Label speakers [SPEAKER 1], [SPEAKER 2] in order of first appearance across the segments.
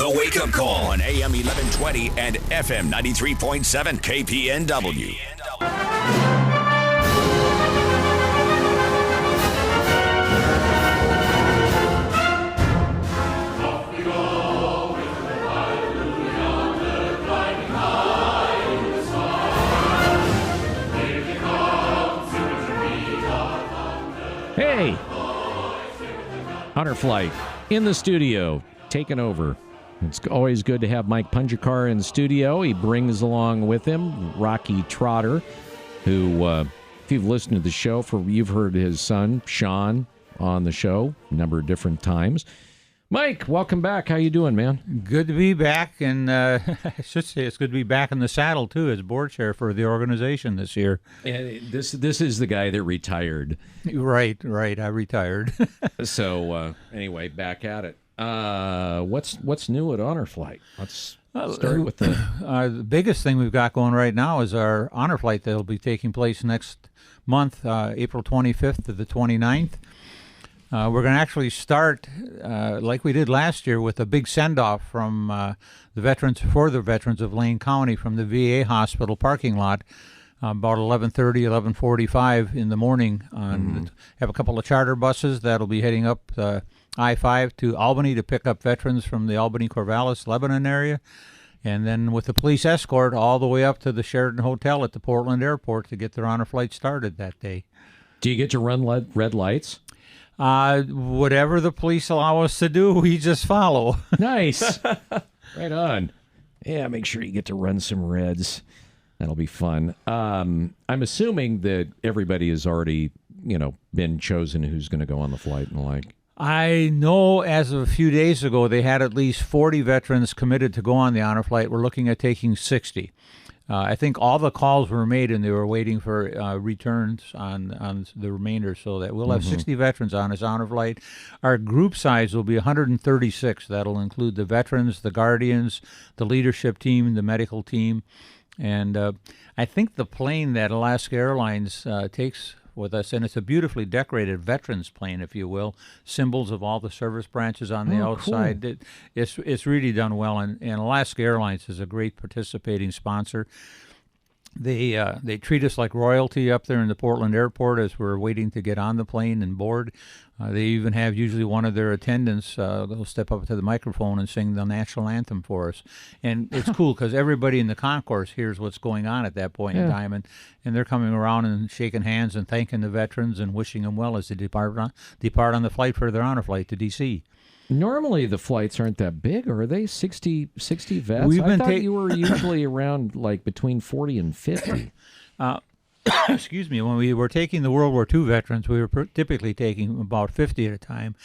[SPEAKER 1] The Wake Up Call on AM 1120 and FM 93.7 KPNW.
[SPEAKER 2] Hey, Honor Flight in the studio, taking over. It's always good to have Mike Pungercar in the studio. He brings along with him Rocky Trotter, who, if you've listened to the show, you've heard his son, Sean, on the show a number of different times. Mike, welcome back. How you doing, man?
[SPEAKER 3] Good to be back, and I should say it's good to be back in the saddle, too, as board chair for the organization this year.
[SPEAKER 2] And this is the guy that retired.
[SPEAKER 3] Right, I retired.
[SPEAKER 2] So, anyway, back at it. What's new at Honor Flight? Let's start with
[SPEAKER 3] the biggest thing we've got going right now is our Honor Flight that will be taking place next month, April 25th to the 29th. We're going to actually start, like we did last year, with a big send-off from the veterans of Lane County from the VA hospital parking lot about 11:30, 11:45 in the morning. Have a couple of charter buses that'll be heading up I-5 to Albany to pick up veterans from the Albany-Corvallis, Lebanon area, and then with the police escort all the way up to the Sheraton Hotel at the Portland Airport to get their Honor Flight started that day.
[SPEAKER 2] Do you get to run red lights?
[SPEAKER 3] Whatever the police allow us to do, we just follow.
[SPEAKER 2] Nice. Right on. Yeah, make sure you get to run some reds. That'll be fun. I'm assuming that everybody has already, been chosen who's going to go on the flight and the like.
[SPEAKER 3] I know as of a few days ago, they had at least 40 veterans committed to go on the Honor Flight. We're looking at taking 60. I think all the calls were made, and they were waiting for returns on the remainder, so that we'll have 60 veterans on his Honor Flight. Our group size will be 136. That'll include the veterans, the guardians, the leadership team, the medical team. And I think the plane that Alaska Airlines takes with us, and it's a beautifully decorated veterans plane, if you will, symbols of all the service branches on the outside. Cool. It's really done well, and Alaska Airlines is a great participating sponsor. They treat us like royalty up there in the Portland Airport as we're waiting to get on the plane and board. They even have usually one of their attendants go step up to the microphone and sing the national anthem for us. And it's cool because everybody in the concourse hears what's going on at that point in time, and they're coming around and shaking hands and thanking the veterans and wishing them well as they depart on the flight for their Honor Flight to D.C.
[SPEAKER 2] Normally the flights aren't that big, or are they 60 vets? I thought you were usually around like between 40 and 50.
[SPEAKER 3] Excuse me, when we were taking the World War II veterans, we were typically taking about 50 at a time.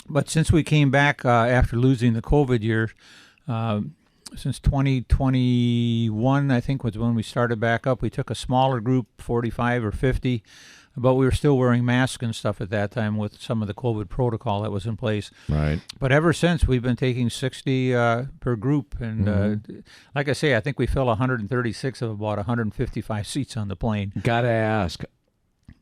[SPEAKER 3] But since we came back after losing the COVID year, since 2021, I think was when we started back up, we took a smaller group, 45 or 50, but we were still wearing masks and stuff at that time with some of the COVID protocol that was in place.
[SPEAKER 2] Right.
[SPEAKER 3] But ever since, we've been taking 60 per group. And like I say, I think we fill 136 of about 155 seats on the plane.
[SPEAKER 2] Gotta ask,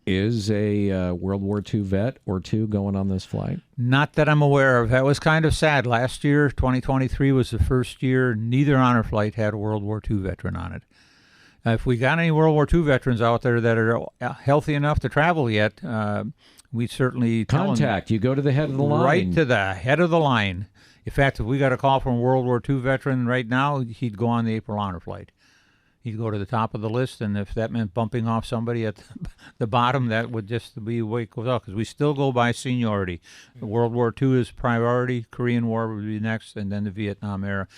[SPEAKER 2] is a World War II vet or two going on this flight?
[SPEAKER 3] Not that I'm aware of. That was kind of sad. Last year, 2023, was the first year neither Honor Flight had a World War II veteran on it. If we got any World War II veterans out there that are healthy enough to travel yet, we certainly
[SPEAKER 2] contact. You go to the head of the line.
[SPEAKER 3] Right to the head of the line. In fact, if we got a call from a World War II veteran right now, he'd go on the April Honor Flight. He'd go to the top of the list, and if that meant bumping off somebody at the bottom, that would just be the way it goes out, because we still go by seniority. World War II is priority, Korean War would be next, and then the Vietnam era.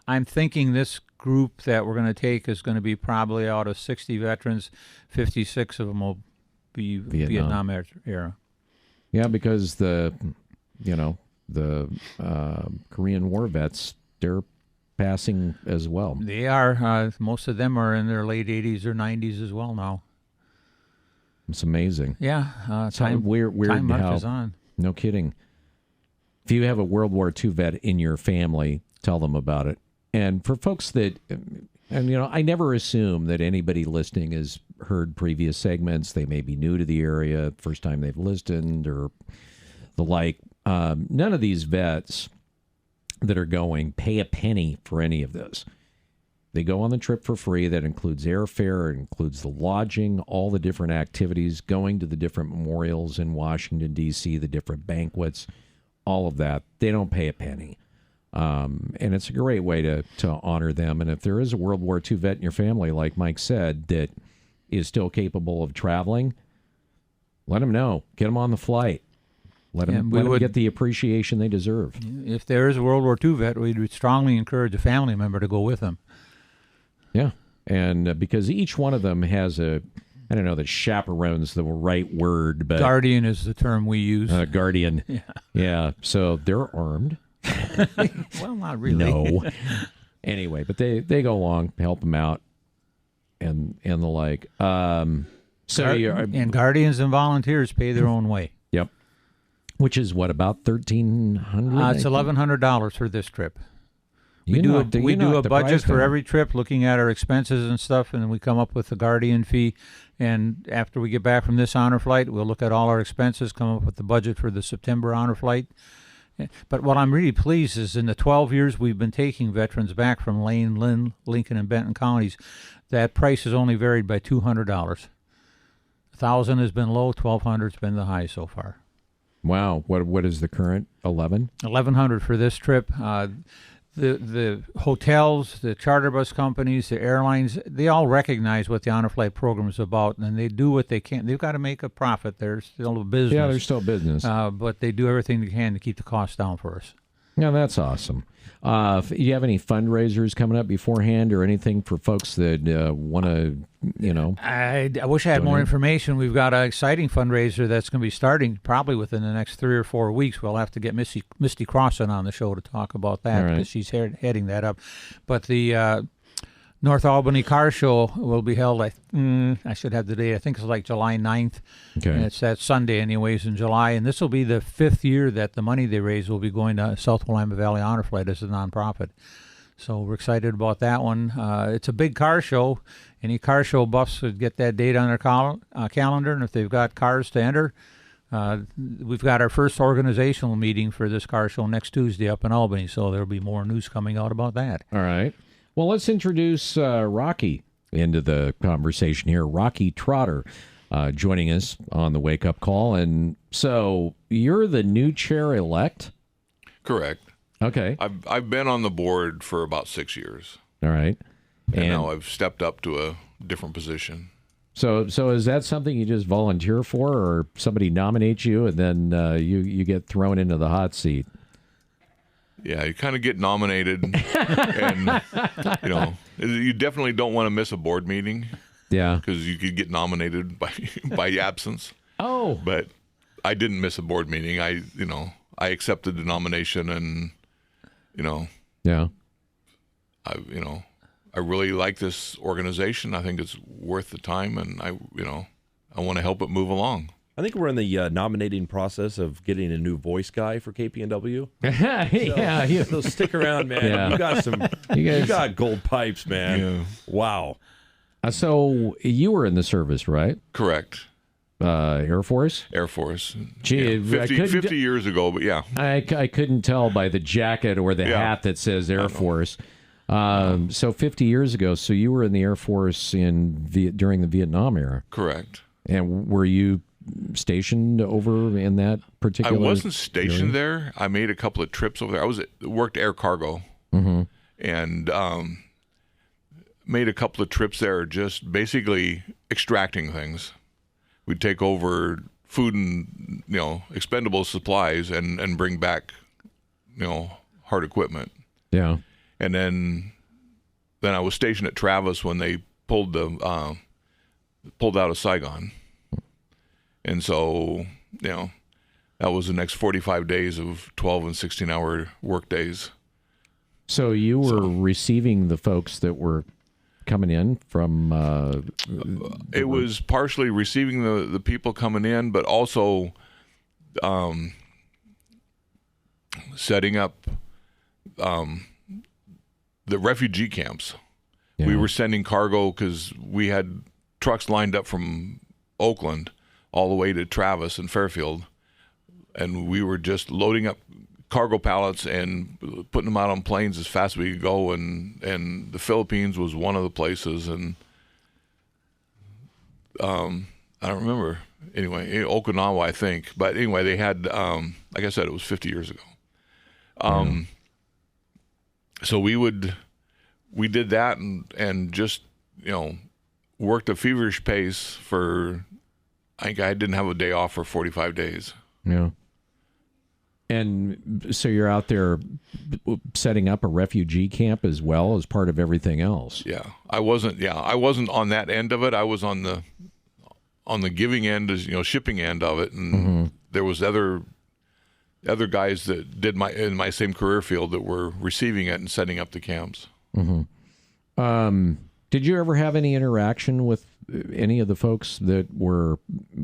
[SPEAKER 3] I'm thinking this group that we're going to take is going to be probably out of 60 veterans, 56 of them will be Vietnam era.
[SPEAKER 2] Yeah, because the Korean War vets, they're passing as well.
[SPEAKER 3] They are. Most of them are in their late 80s or 90s as well now.
[SPEAKER 2] It's amazing.
[SPEAKER 3] Yeah.
[SPEAKER 2] Time weird
[SPEAKER 3] marches on.
[SPEAKER 2] No kidding. If you have a World War II vet in your family, tell them about it. And for folks that, and I never assume that anybody listening has heard previous segments. They may be new to the area, first time they've listened or the like. None of these vets that are going pay a penny for any of this. They go on the trip for free. That includes airfare, it includes the lodging, all the different activities, going to the different memorials in Washington, D.C., the different banquets, all of that. They don't pay a penny. And it's a great way to honor them. And if there is a World War II vet in your family, like Mike said, that is still capable of traveling, let them know. Get them on the flight. Let them get the appreciation they deserve.
[SPEAKER 3] If there is a World War II vet, we would strongly encourage a family member to go with them.
[SPEAKER 2] Yeah, and because each one of them has I don't know that chaperone's the right word, but...
[SPEAKER 3] Guardian is the term we use.
[SPEAKER 2] Guardian. Yeah, so they're armed.
[SPEAKER 3] Well, not really.
[SPEAKER 2] No. Anyway, but they go along, help them out, and the like. And
[SPEAKER 3] Guardians and volunteers pay their own way.
[SPEAKER 2] Yep. Which is what, about $1,300?
[SPEAKER 3] It's $1,100 for this trip.
[SPEAKER 2] We
[SPEAKER 3] do a budget for every trip, looking at our expenses and stuff, and then we come up with the Guardian fee. And after we get back from this honor flight, we'll look at all our expenses, come up with the budget for the September honor flight. But what I'm really pleased is in the 12 years we've been taking veterans back from Lane, Lynn, Lincoln, and Benton counties, that price has only varied by $200. $1,000 has been low, $1,200 has been the high so far.
[SPEAKER 2] Wow. What is the current? 11?
[SPEAKER 3] $1,100 for this trip. The hotels, the charter bus companies, the airlines, they all recognize what the Honor Flight program is about, and they do what they can. They've got to make a profit. They're still a business.
[SPEAKER 2] Yeah, they're still business.
[SPEAKER 3] But they do everything they can to keep the costs down for us.
[SPEAKER 2] Yeah, that's awesome. Do you have any fundraisers coming up beforehand or anything for folks that want to,
[SPEAKER 3] I wish I had more information. We've got an exciting fundraiser that's going to be starting probably within the next 3 or 4 weeks. We'll have to get Misty Crossan on the show to talk about that because she's heading that up. But the North Albany Car Show will be held, I should have the date, I think it's like July 9th.
[SPEAKER 2] Okay.
[SPEAKER 3] And it's that Sunday anyways in July. And this will be the 5th year that the money they raise will be going to South Willamette Valley Honor Flight as a nonprofit. So we're excited about that one. It's a big car show. Any car show buffs would get that date on their calendar. And if they've got cars to enter, we've got our first organizational meeting for this car show next Tuesday up in Albany. So there'll be more news coming out about that.
[SPEAKER 2] All right. Well, let's introduce Rocky into the conversation here. Rocky Trotter joining us on the wake-up call. And so you're the new chair-elect?
[SPEAKER 4] Correct.
[SPEAKER 2] Okay.
[SPEAKER 4] I've been on the board for about 6 years.
[SPEAKER 2] All right.
[SPEAKER 4] And now I've stepped up to a different position.
[SPEAKER 2] So is that something you just volunteer for, or somebody nominates you and then you get thrown into the hot seat?
[SPEAKER 4] Yeah, you kind of get nominated, and you definitely don't want to miss a board meeting.
[SPEAKER 2] Yeah,
[SPEAKER 4] because you could get nominated by absence.
[SPEAKER 2] Oh,
[SPEAKER 4] but I didn't miss a board meeting. I accepted the nomination, and
[SPEAKER 2] yeah,
[SPEAKER 4] I really like this organization. I think it's worth the time, and I want to help it move along.
[SPEAKER 5] I think we're in the nominating process of getting a new voice guy for KPNW. So stick around, man.
[SPEAKER 2] Yeah.
[SPEAKER 5] You got gold pipes, man.
[SPEAKER 4] Yeah.
[SPEAKER 5] Wow.
[SPEAKER 2] So you were in the service, right?
[SPEAKER 4] Correct.
[SPEAKER 2] Air Force?
[SPEAKER 4] Air Force.
[SPEAKER 2] Gee,
[SPEAKER 4] 50 years ago, but yeah.
[SPEAKER 2] I couldn't tell by the jacket or the hat that says Air Force. So 50 years ago, so you were in the Air Force during the Vietnam era.
[SPEAKER 4] Correct.
[SPEAKER 2] And were you stationed over in that particular?
[SPEAKER 4] I wasn't stationed there. I made a couple of trips over there. I worked air cargo, and made a couple of trips there, just basically extracting things. We'd take over food and expendable supplies and bring back hard equipment.
[SPEAKER 2] Yeah.
[SPEAKER 4] And then I was stationed at Travis when they pulled out of Saigon. And so, that was the next 45 days of 12 and 16-hour work days.
[SPEAKER 2] So you were receiving the folks that were coming in from...
[SPEAKER 4] it was partially receiving the people coming in, but also setting up the refugee camps. Yeah. We were sending cargo because we had trucks lined up from Oakland all the way to Travis and Fairfield, and we were just loading up cargo pallets and putting them out on planes as fast as we could go, and the Philippines was one of the places, and I don't remember. Anyway, Okinawa, I think. But anyway, they had, like I said, it was 50 years ago. So we did that and just, worked a feverish pace for, I think I didn't have a day off for 45 days.
[SPEAKER 2] Yeah. And so you're out there setting up a refugee camp as well as part of everything else.
[SPEAKER 4] Yeah. I wasn't on that end of it. I was on the giving end, shipping end of it, and there was other guys that did in my same career field that were receiving it and setting up the camps.
[SPEAKER 2] Did you ever have any interaction with any of the folks that were,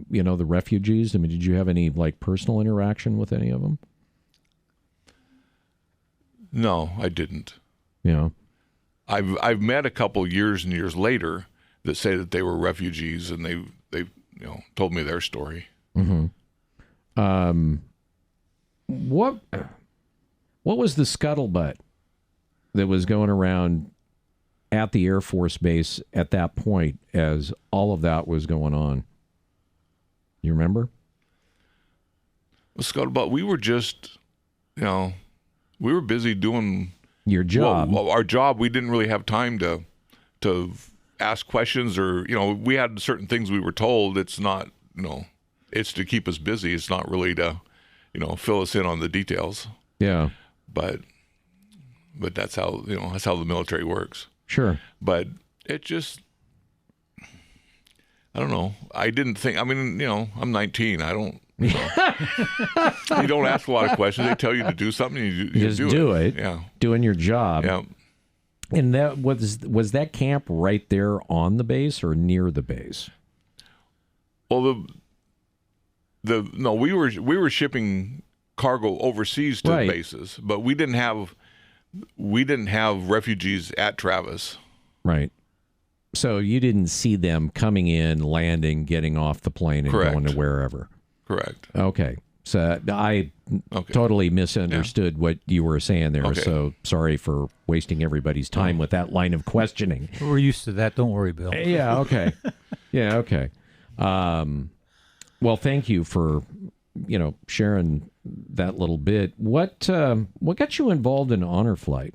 [SPEAKER 2] the refugees? I mean, did you have any personal interaction with any of them?
[SPEAKER 4] No, I didn't.
[SPEAKER 2] Yeah.
[SPEAKER 4] I've met a couple years and years later that say that they were refugees, and they told me their story.
[SPEAKER 2] What was the scuttlebutt that was going around at the Air Force Base at that point as all of that was going on? You remember?
[SPEAKER 4] Well, scuttlebutt, we were just, we were busy doing
[SPEAKER 2] your job.
[SPEAKER 4] Our job. We didn't really have time to ask questions, or we had certain things we were told. It's not, it's to keep us busy. It's not really to, fill us in on the details.
[SPEAKER 2] Yeah.
[SPEAKER 4] But that's how the military works.
[SPEAKER 2] Sure.
[SPEAKER 4] But it just, I don't know. I didn't think. I mean, I'm 19. I don't. You don't ask a lot of questions. They tell you to do something, you
[SPEAKER 2] just do it.
[SPEAKER 4] Yeah. Doing
[SPEAKER 2] your job.
[SPEAKER 4] Yeah.
[SPEAKER 2] And that was that camp right there on the base or near the base?
[SPEAKER 4] Well, we were shipping cargo overseas to bases, but we didn't have refugees at Travis.
[SPEAKER 2] Right. So you didn't see them coming in, landing, getting off the plane, and going to wherever.
[SPEAKER 4] Correct.
[SPEAKER 2] Okay. So I totally misunderstood what you were saying there.
[SPEAKER 4] Okay.
[SPEAKER 2] So sorry for wasting everybody's time with that line of questioning.
[SPEAKER 3] We're used to that. Don't worry, Bill.
[SPEAKER 2] Yeah. Okay. Yeah. Okay. Well, thank you for sharing that little bit. What got you involved in honor flight?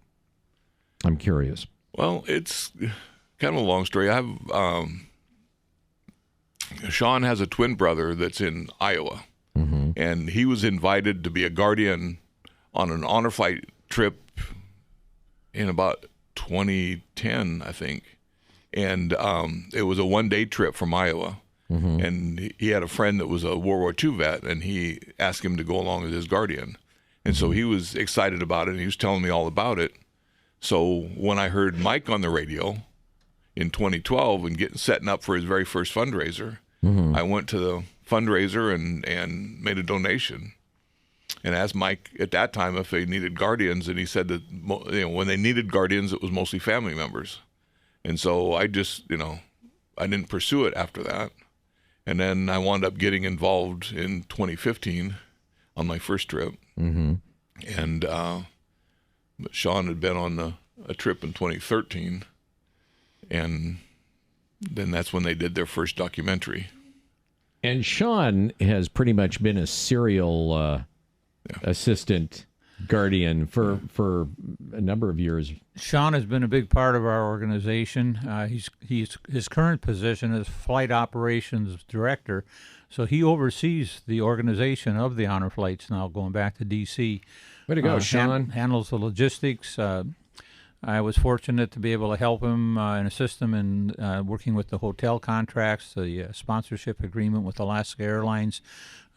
[SPEAKER 2] I'm curious.
[SPEAKER 4] Well, it's kind of a long story. I have Sean has a twin brother that's in Iowa, and he was invited to be a guardian on an honor flight trip in about 2010, I think, and it was a one-day trip from Iowa. And he had a friend that was a World War II vet, and he asked him to go along as his guardian. And so he was excited about it, and he was telling me all about it. So when I heard Mike on the radio in 2012 and setting up for his very first fundraiser, I went to the fundraiser and made a donation. And asked Mike at that time if they needed guardians, and he said that when they needed guardians, it was mostly family members. And so I just, I didn't pursue it after that. And then I wound up getting involved in 2015 on my first trip. And but Sean had been on a trip in 2013. And then that's when they did their first documentary.
[SPEAKER 2] And Sean has pretty much been a serial assistant guardian for a number of years.
[SPEAKER 3] Sean has been a big part of our organization. His current position is Flight Operations Director, so he oversees the organization of the honor flights now, going back to D.C.
[SPEAKER 2] Way to go, Sean.
[SPEAKER 3] Handles the logistics. I was fortunate to be able to help him and assist him in working with the hotel contracts, the sponsorship agreement with Alaska Airlines.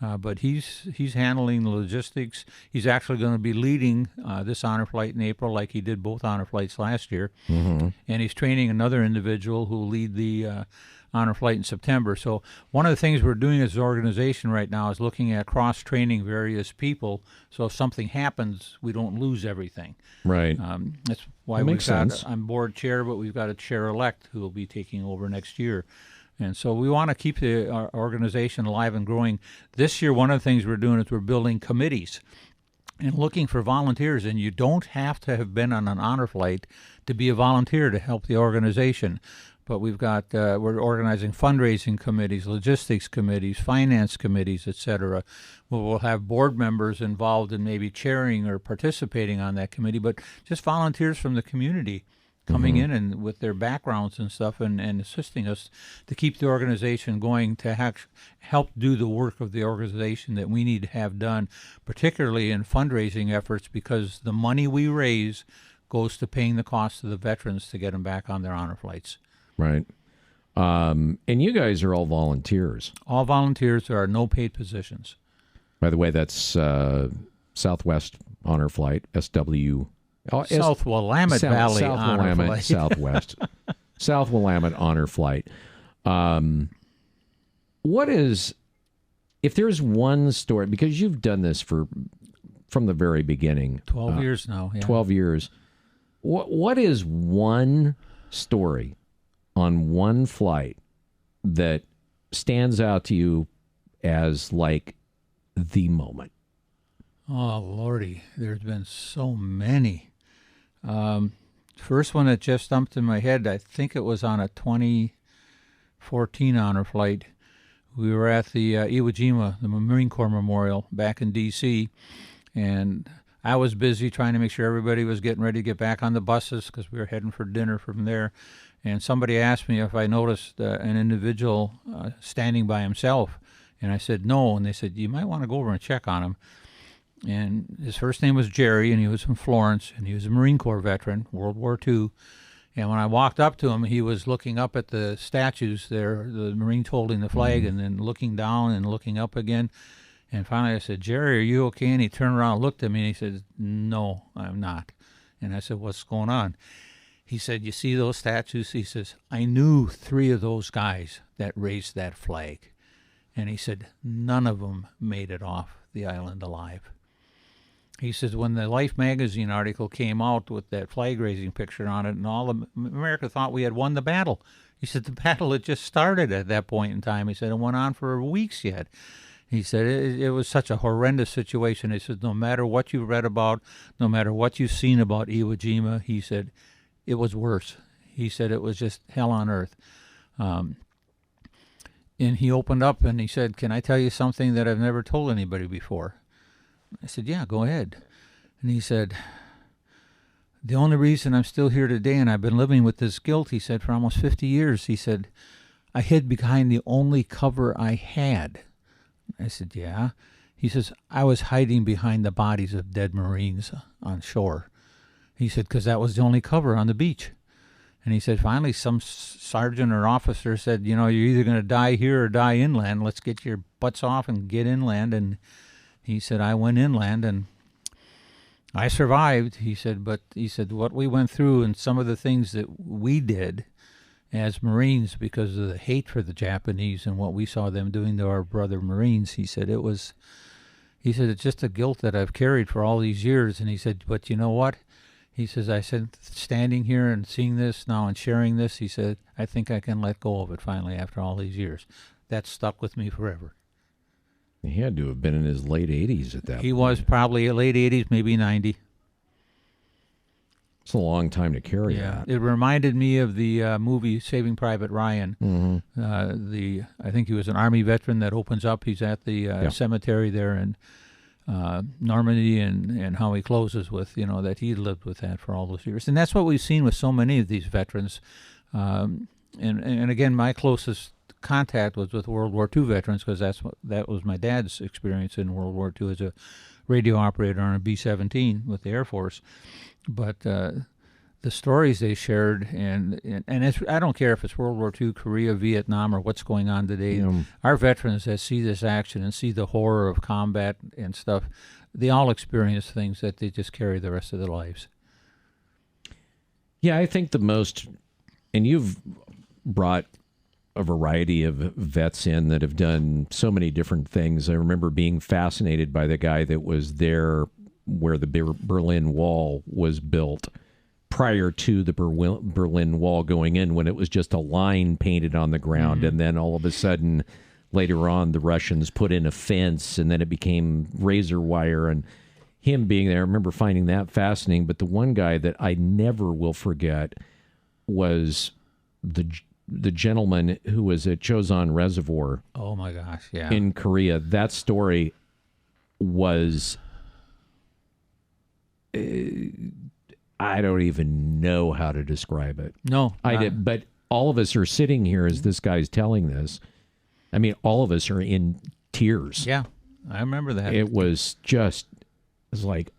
[SPEAKER 3] But he's handling the logistics. He's actually going to be leading this honor flight in April, like he did both honor flights last year. And he's training another individual who will lead the honor flight in September. So one of the things we're doing as an organization right now is looking at cross-training various people, so if something happens, we don't lose everything.
[SPEAKER 2] Right.
[SPEAKER 3] That's why
[SPEAKER 2] we've got,
[SPEAKER 3] I'm board chair, but we've got a chair-elect who will be taking over next year. And so we want to keep our organization alive and growing. This year, one of the things we're doing is we're building committees. and looking for volunteers. And you don't have to have been on an honor flight to be a volunteer to help the organization. But we've got, we're organizing fundraising committees, logistics committees, finance committees, etc. We'll have board members involved in maybe chairing or participating on that committee, but just volunteers from the community coming in and with their backgrounds and stuff and assisting us to keep the organization going, to help do the work of the organization that we need to have done, particularly in fundraising efforts, because the money we raise goes to paying the cost of the veterans to get them back on their honor flights.
[SPEAKER 2] Right. And you guys are all volunteers.
[SPEAKER 3] All volunteers. There are no paid positions.
[SPEAKER 2] By the way, that's Southwest Honor Flight, SW.
[SPEAKER 3] South Willamette Valley
[SPEAKER 2] South
[SPEAKER 3] Honor
[SPEAKER 2] Willamette,
[SPEAKER 3] Flight.
[SPEAKER 2] Southwest. South Willamette Honor Flight. What is, if there's one story, because you've done this from the very beginning.
[SPEAKER 3] 12 years now. Yeah.
[SPEAKER 2] 12 years. What is one story on one flight that stands out to you as like the moment?
[SPEAKER 3] Oh, Lordy, there's been so many. First one that just jumped in my head, I think it was on a 2014 honor flight. We were at the Iwo Jima, the Marine Corps Memorial, back in D.C., and I was busy trying to make sure everybody was getting ready to get back on the buses because we were heading for dinner from there. And somebody asked me if I noticed an individual standing by himself, and I said no. And they said, you might want to go over and check on him. And his first name was Jerry, and he was from Florence, and he was a Marine Corps veteran, World War II. And when I walked up to him, he was looking up at the statues there, the Marines holding the flag, and then looking down and looking up again. And finally I said, Jerry, are you okay? And he turned around and looked at me, and he said, no, I'm not. And I said, what's going on? He said, you see those statues? He says, I knew 3 of those guys that raised that flag. And he said, none of them made it off the island alive. He says, when the Life magazine article came out with that flag-raising picture on it, and all of America thought we had won the battle. He said, the battle had just started at that point in time. He said, it went on for weeks yet. He said, it was such a horrendous situation. He said, no matter what you read about, no matter what you've seen about Iwo Jima, he said, it was worse. He said, it was just hell on earth. And he opened up and he said, can I tell you something that I've never told anybody before? I said, yeah, go ahead. And he said, the only reason I'm still here today and I've been living with this guilt, he said, for almost 50 years, he said, I hid behind the only cover I had. I said, yeah. He says, I was hiding behind the bodies of dead Marines on shore. He said, because that was the only cover on the beach. And he said, finally, some sergeant or officer said, you know, you're either going to die here or die inland. Let's get your butts off and get inland. And he said, I went inland and I survived. He said, but he said, what we went through and some of the things that we did as Marines because of the hate for the Japanese and what we saw them doing to our brother Marines, he said, it's just a guilt that I've carried for all these years. And he said, but you know what? He says, I said, standing here and seeing this now and sharing this, he said, I think I can let go of it finally after all these years. That stuck with me forever.
[SPEAKER 2] He had to have been in his late 80s at that point.
[SPEAKER 3] He was probably late 80s, maybe 90.
[SPEAKER 2] It's a long time to carry that.
[SPEAKER 3] It reminded me of the movie Saving Private Ryan.
[SPEAKER 2] Mm-hmm.
[SPEAKER 3] I think he was an Army veteran that opens up. He's at the cemetery there in Normandy, and how he closes with, that he lived with that for all those years. And that's what we've seen with so many of these veterans. And again, my closest contact was with World War II veterans because that was my dad's experience in World War II as a radio operator on a B-17 with the Air Force. But the stories they shared, and I don't care if it's World War II, Korea, Vietnam, or what's going on today. Our veterans that see this action and see the horror of combat and stuff, they all experience things that they just carry the rest of their lives.
[SPEAKER 2] Yeah, I think the most, and you've brought a variety of vets in that have done so many different things. I remember being fascinated by the guy that was there where the Berlin Wall was built prior to the Berlin Wall going in, when it was just a line painted on the ground. Mm-hmm. And then all of a sudden, later on, the Russians put in a fence, and then it became razor wire. And him being there. I remember finding that fascinating. But the one guy that I never will forget was the gentleman who was at Chosun Reservoir.
[SPEAKER 3] Oh my gosh, yeah.
[SPEAKER 2] In Korea. That story was, I don't even know how to describe it.
[SPEAKER 3] No.
[SPEAKER 2] I did, but all of us are sitting here as this guy's telling this. I mean, all of us are in tears.
[SPEAKER 3] Yeah, I remember that.
[SPEAKER 2] It was like,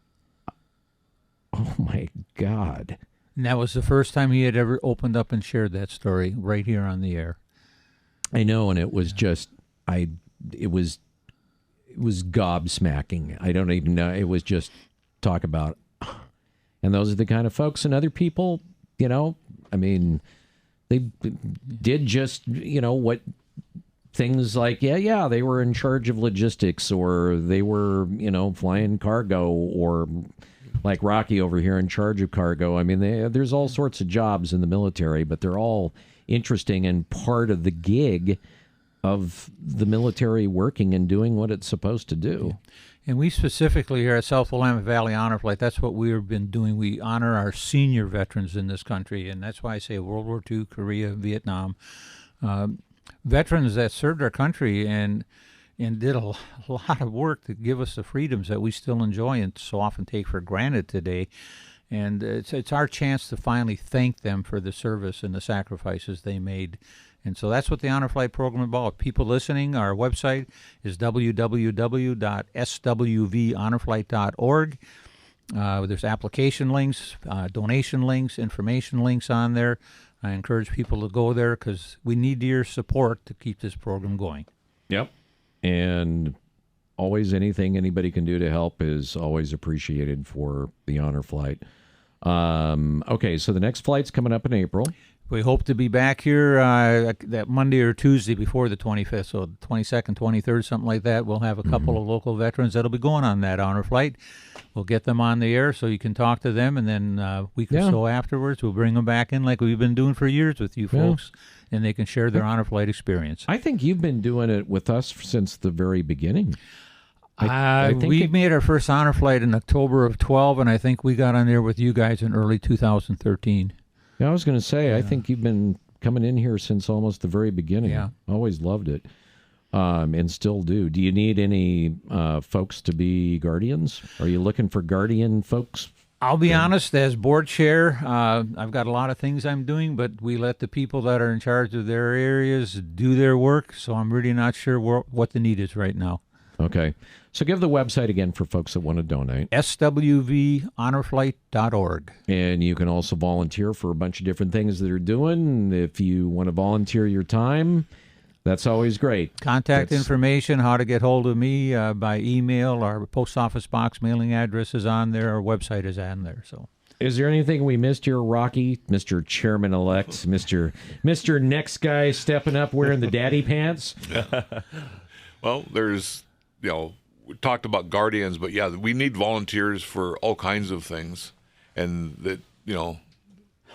[SPEAKER 2] oh my God.
[SPEAKER 3] And that was the first time he had ever opened up and shared that story right here on the air.
[SPEAKER 2] I know, and it was just, it was gobsmacking. I don't even know. It was just talk about, and those are the kind of folks and other people, I mean, they did just, what things like, they were in charge of logistics, or they were, flying cargo, or like Rocky over here in charge of cargo. I mean, there's all sorts of jobs in the military, but they're all interesting and part of the gig of the military working and doing what it's supposed to do.
[SPEAKER 3] And we specifically here at South Willamette Valley Honor Flight, that's what we've been doing. We honor our senior veterans in this country, and that's why I say World War II, Korea, Vietnam. Veterans that served our country and did a lot of work to give us the freedoms that we still enjoy and so often take for granted today. And it's our chance to finally thank them for the service and the sacrifices they made. And so that's what the Honor Flight program is about. People listening, our website is www.swvhonorflight.org. There's application links, donation links, information links on there. I encourage people to go there because we need your support to keep this program going.
[SPEAKER 2] Yep. And always anything anybody can do to help is always appreciated for the Honor Flight. Okay, so the next flight's coming up in April.
[SPEAKER 3] We hope to be back here that Monday or Tuesday before the 25th, so the 22nd, 23rd, something like that. We'll have a couple of local veterans that'll be going on that Honor Flight. We'll get them on the air so you can talk to them, and then a week or so afterwards, we'll bring them back in like we've been doing for years with you folks, and they can share their Honor Flight experience.
[SPEAKER 2] I think you've been doing it with us since the very beginning.
[SPEAKER 3] I think we made our first Honor Flight in October of 12, and I think we got on there with you guys in early 2013.
[SPEAKER 2] Yeah, I was going to say, I think you've been coming in here since almost the very beginning.
[SPEAKER 3] Yeah.
[SPEAKER 2] Always loved it, and still do. Do you need any folks to be guardians? Are you looking for guardian folks?
[SPEAKER 3] I'll be honest, as board chair, I've got a lot of things I'm doing, but we let the people that are in charge of their areas do their work, so I'm really not sure what the need is right now.
[SPEAKER 2] Okay. So give the website again for folks that want to donate.
[SPEAKER 3] swvhonorflight.org.
[SPEAKER 2] And you can also volunteer for a bunch of different things that they're doing. If you want to volunteer your time, that's always great.
[SPEAKER 3] Contact information, how to get hold of me by email. Our post office box mailing address is on there. Our website is on there. So,
[SPEAKER 2] is there anything we missed here, Rocky? Mr. Chairman-elect, Mr. Next guy stepping up wearing the daddy pants?
[SPEAKER 4] Well, there's, we talked about guardians, but we need volunteers for all kinds of things. And that,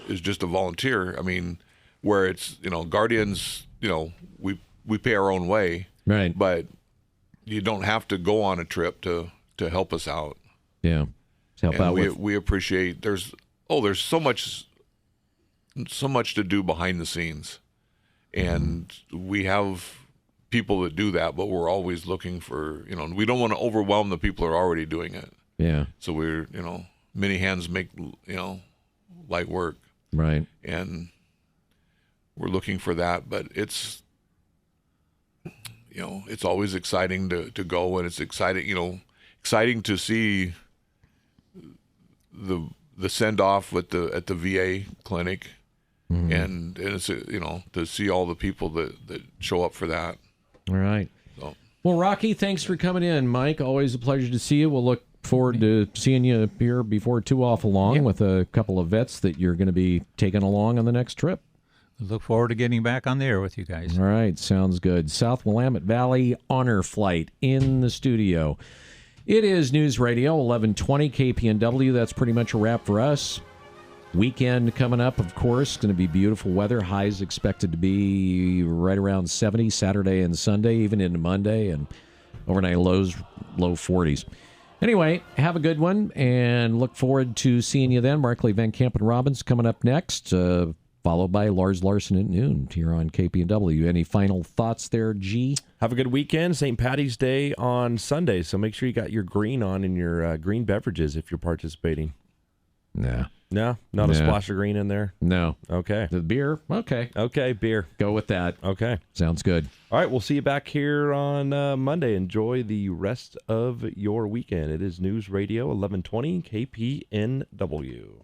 [SPEAKER 4] is just a volunteer. I mean, where it's, guardians, we pay our own way.
[SPEAKER 2] Right.
[SPEAKER 4] But you don't have to go on a trip to help us out.
[SPEAKER 2] Yeah. Help out with.
[SPEAKER 4] We appreciate, there's so much to do behind the scenes. And we have people that do that, but we're always looking for, we don't want to overwhelm the people who are already doing it.
[SPEAKER 2] Yeah.
[SPEAKER 4] So we're, many hands make, light work.
[SPEAKER 2] Right.
[SPEAKER 4] And we're looking for that, but it's, it's always exciting to go, and it's exciting to see the send off at the VA clinic, and it's to see all the people that show up for that.
[SPEAKER 2] All right.
[SPEAKER 4] So.
[SPEAKER 2] Well, Rocky, thanks for coming in. Mike, always a pleasure to see you. We'll look forward to seeing you here before too awful long with a couple of vets that you're going to be taking along on the next trip.
[SPEAKER 3] Look forward to getting back on the air with you guys.
[SPEAKER 2] All right. Sounds good. South Willamette Valley Honor Flight in the studio. It is News Radio 1120 KPNW. That's pretty much a wrap for us. Weekend coming up, of course. Going to be beautiful weather. Highs expected to be right around 70 Saturday and Sunday, even into Monday, and overnight lows, low 40s. Anyway, have a good one, and look forward to seeing you then. Markley, Van Camp, and Robbins coming up next, followed by Lars Larson at noon here on KPNW. Any final thoughts there, G?
[SPEAKER 5] Have a good weekend. St. Patty's Day on Sunday, so make sure you got your green on in your green beverages if you're participating.
[SPEAKER 2] No.
[SPEAKER 5] No? Not a splash of green in there?
[SPEAKER 2] No.
[SPEAKER 5] Okay.
[SPEAKER 2] The beer? Okay.
[SPEAKER 5] Okay, beer.
[SPEAKER 2] Go with that.
[SPEAKER 5] Okay.
[SPEAKER 2] Sounds good.
[SPEAKER 5] All right, we'll see you back here on Monday. Enjoy the rest of your weekend. It is News Radio 1120 KPNW.